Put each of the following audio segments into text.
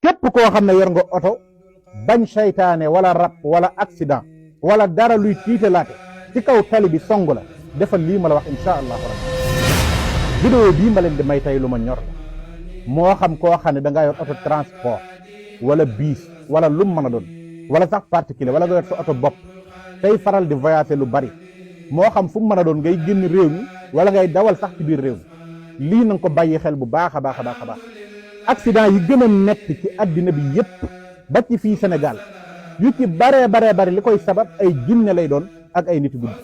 képp koo xam ne yor nga oto bañ saytaane wala rab wala accident wala dara luy tiitalaate ci kaw tali bi song la defal lii ma la wax insha allahu rabbi vidéo bii ma leen di may tey lu ma ñor la moo xam koo xam ne da ngaa yor oto transport wala biis wala lu mu mën a doon wala sax particulier wala nga yor sa oto bopp tey faral di voyager lu bari moo xam fu mu mën a doon ngay génn réew mi wala ngay dawal sax ci biir réew mi lii na nga ko bàyyi xel bu baax a baax a baax a baax accident yi gën a nekk ci addina bi yépp ba ci fii Sénégal yu ci baree bari li koy sabab ay jinne lay doon ak ay nit guddi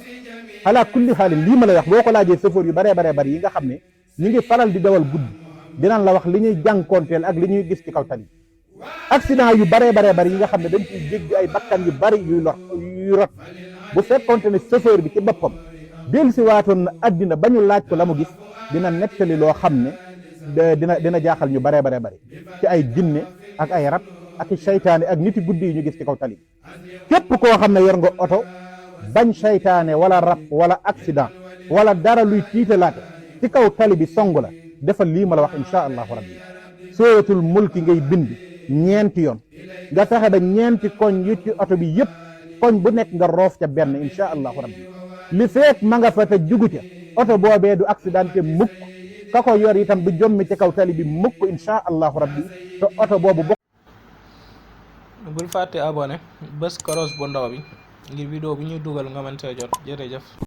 ala kulli xaalin lii ma lay wax boo ko laajee chauffeur yu baree bari yi nga xam ne ñu ngi faral di dawal guddi dinañ la wax li ñuy jànkoonteel ak li ñuy gis ci kaw tali accident yu baree bari yi nga xam ne dañ ciy jéggi ay bakkan yu bari yuy rot bu fekkoonte ne chauffeur bi ci boppam dellu si waatoon na addina ba ñu laaj ko la mu gis dina nettali loo xam ne dina jaaxal ñu baree bari ci ay jinne ak ay rab ak i saytaane ak niti guddi yi ñu gis ci kaw tali képp koo xam ne yor nga oto bañ saytaane wala rab wala accident wala dara luy tiitalaate ci kaw tali bi song la defal lii ma la wax insha allahu rabbi suratul mulki ngay bind ñeenti yoon nga fexe ba ñeenti koñ yu ci oto bi yépp koñ bu nekk nga roof ca benn insha allahu rabbi li feek ma nga fa te jugu ca oto boobee du accidenté mukk ka ko yor itam du jommi ci kaw tali bi mukk insha allahu rabbi te oto boobu bul fàtte abonné bés koros bu ndaw bi ngir vidéo bu ñuy dugal nga mën see jot jërëjëf